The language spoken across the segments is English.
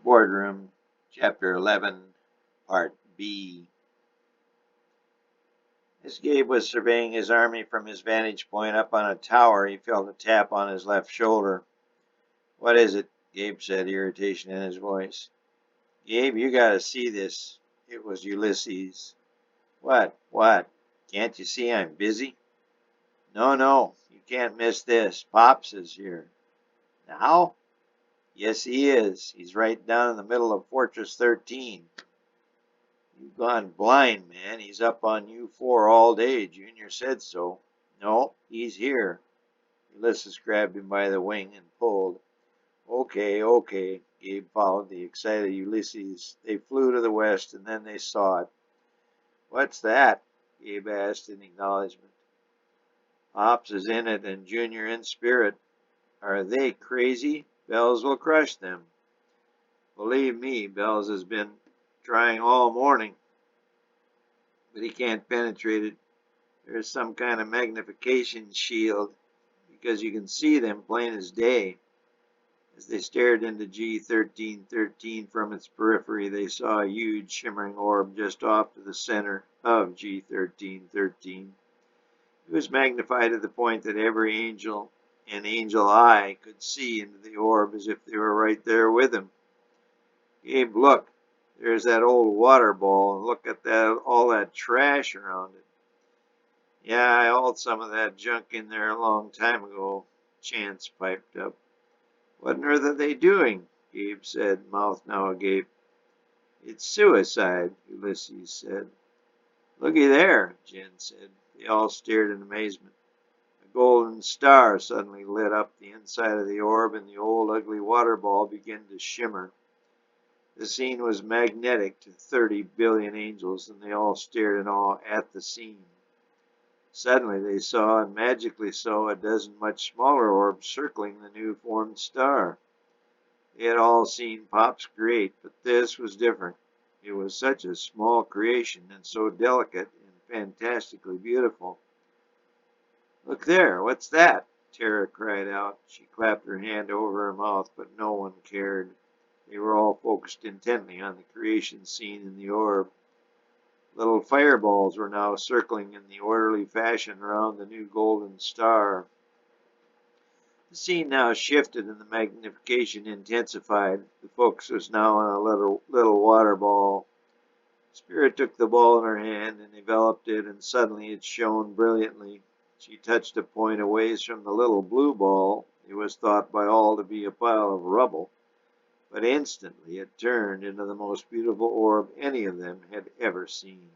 Boardroom, Chapter 11, Part B. As Gabe was surveying his army from his vantage point up on a tower, he felt a tap on his left shoulder. "What is it?" Gabe said, irritation in his voice. "Gabe, you gotta see this." It was Ulysses. "What? What? Can't you see I'm busy?" "No, no, you can't miss this. Pops is here." "Now?" "Yes, he is. He's right down in the middle of Fortress 13. You've gone blind, man. He's up on you four all day. Junior said so." "No, he's here." Ulysses grabbed him by the wing and pulled. "Okay, okay." Gabe followed the excited Ulysses. They flew to the west, and then they saw it. "What's that?" Gabe asked in acknowledgement. "Pops is in it and Junior in spirit." "Are they crazy? Bells will crush them." "Believe me, Bells has been trying all morning, but he can't penetrate it. There's some kind of magnification shield, because you can see them plain as day." As they stared into G1313 from its periphery, they saw a huge shimmering orb just off to the center of G1313. It was magnified to the point that every angel and angel eye could see into the orb as if they were right there with him. "Gabe, look, there's that old water ball, and look at all that trash around it." "Yeah, I hauled some of that junk in there a long time ago," Chance piped up. "What on earth are they doing?" Gabe said, mouth now agape. "It's suicide," Ulysses said. "Looky there," Jen said. They all stared in amazement. A golden star suddenly lit up the inside of the orb, and the old ugly water ball began to shimmer. The scene was magnetic to 30 billion angels, and they all stared in awe at the scene. Suddenly they saw, and magically so, a dozen much smaller orbs circling the new formed star. They had all seen Pop's create, but this was different. It was such a small creation, and so delicate and fantastically beautiful. "Look there, what's that?" Tara cried out. She clapped her hand over her mouth, but no one cared. They were all focused intently on the creation scene in the orb. Little fireballs were now circling in the orderly fashion around the new golden star. The scene now shifted and the magnification intensified. The focus was now on a little water ball. Spirit took the ball in her hand and enveloped it, and suddenly it shone brilliantly. She touched a point a ways from the little blue ball. It was thought by all to be a pile of rubble, but instantly it turned into the most beautiful orb any of them had ever seen.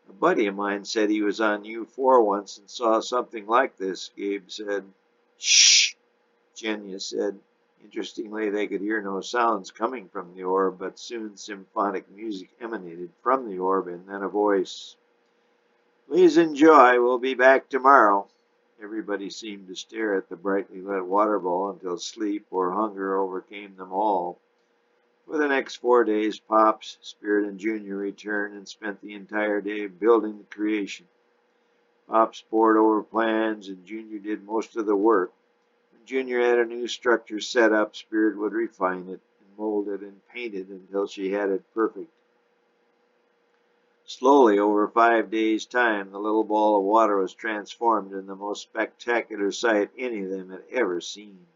"A buddy of mine said he was on U4 once and saw something like this," Gabe said. "Shh!" Genya said. Interestingly, they could hear no sounds coming from the orb, but soon symphonic music emanated from the orb, and then a voice. "Please enjoy. We'll be back tomorrow." Everybody seemed to stare at the brightly lit water ball until sleep or hunger overcame them all. For the next 4 days, Pops, Spirit, and Junior returned and spent the entire day building the creation. Pops pored over plans, and Junior did most of the work. When Junior had a new structure set up, Spirit would refine it and mold it and paint it until she had it perfect. Slowly, over 5 days' time, the little ball of water was transformed into the most spectacular sight any of them had ever seen.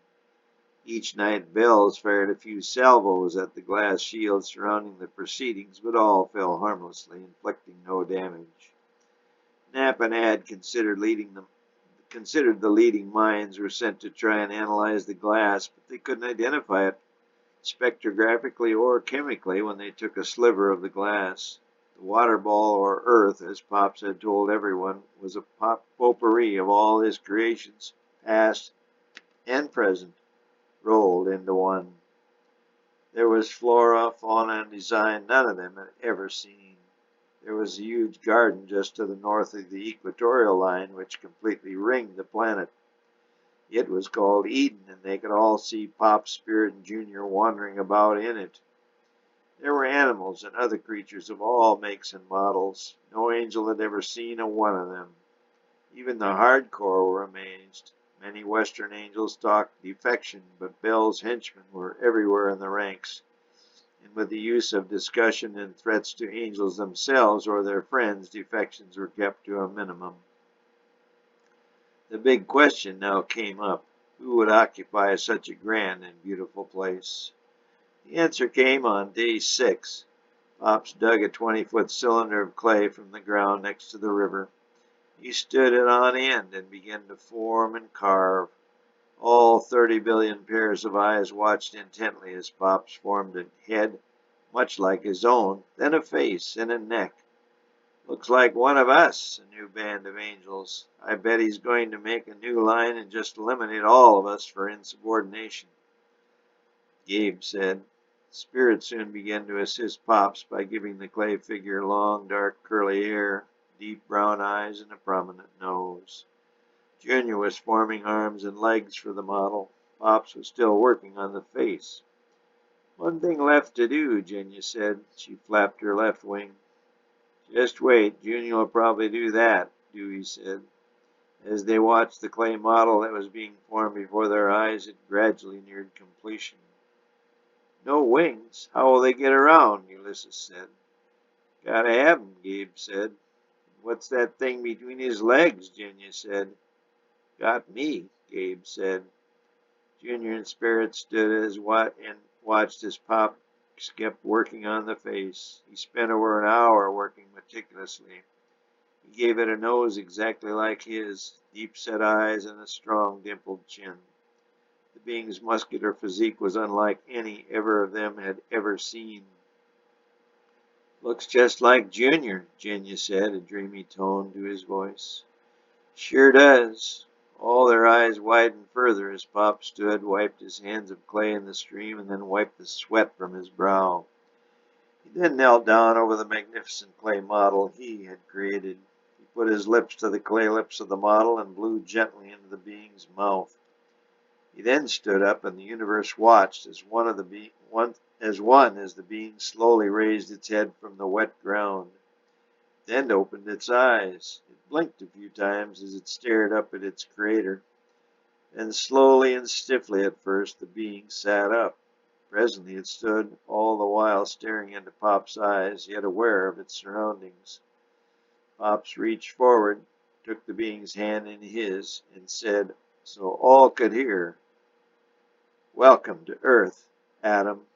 Each night Bells fired a few salvos at the glass shield surrounding the proceedings, but all fell harmlessly, inflicting no damage. Knapp and Ad considered the leading minds were sent to try and analyze the glass, but they couldn't identify it spectrographically or chemically when they took a sliver of the glass. The water ball, or earth, as Pops had told everyone, was a potpourri of all his creations, past and present, rolled into one. There was flora, fauna, and design none of them had ever seen. There was a huge garden just to the north of the equatorial line, which completely ringed the planet. It was called Eden, and they could all see Pop, Spirit, and Junior wandering about in it. There were animals and other creatures of all makes and models. No angel had ever seen a one of them. Even the hardcore were amazed. Many Western angels talked defection, but Bell's henchmen were everywhere in the ranks, and with the use of discussion and threats to angels themselves or their friends, defections were kept to a minimum. The big question now came up. Who would occupy such a grand and beautiful place? The answer came on day 6. Pops dug a 20-foot cylinder of clay from the ground next to the river. He stood it on end and began to form and carve. All 30 billion pairs of eyes watched intently as Pops formed a head much like his own, then a face and a neck. Looks like one of us, a new band of angels. I bet he's going to make a new line and just eliminate all of us for insubordination, Gabe said. Spirit soon began to assist Pops by giving the clay figure long, dark, curly hair, deep brown eyes, and a prominent nose. Junior was forming arms and legs for the model. Pops was still working on the face. One thing left to do, Junior said. She flapped her left wing. Just wait, Junior will probably do that, Dewey said. As they watched the clay model that was being formed before their eyes, it gradually neared completion. No wings. How will they get around? Ulysses said. Gotta have 'em, Gabe said. What's that thing between his legs? Junior said. Got me, Gabe said. Junior and Spirit stood and watched as Pop kept working on the face. He spent over an hour working meticulously. He gave it a nose exactly like his, deep-set eyes, and a strong, dimpled chin. The being's muscular physique was unlike any ever of them had ever seen. Looks just like Junior, Junior said, a dreamy tone to his voice. Sure does. All their eyes widened further as Pop stood, wiped his hands of clay in the stream, and then wiped the sweat from his brow. He then knelt down over the magnificent clay model he had created. He put his lips to the clay lips of the model and blew gently into the being's mouth. He then stood up, and the universe watched as the being slowly raised its head from the wet ground. Then opened its eyes. It blinked a few times as it stared up at its creator. Then slowly and stiffly at first the being sat up. Presently it stood, all the while staring into Pop's eyes, yet aware of its surroundings. Pops reached forward, took the being's hand in his, and said, so all could hear, Welcome to Earth, Adam.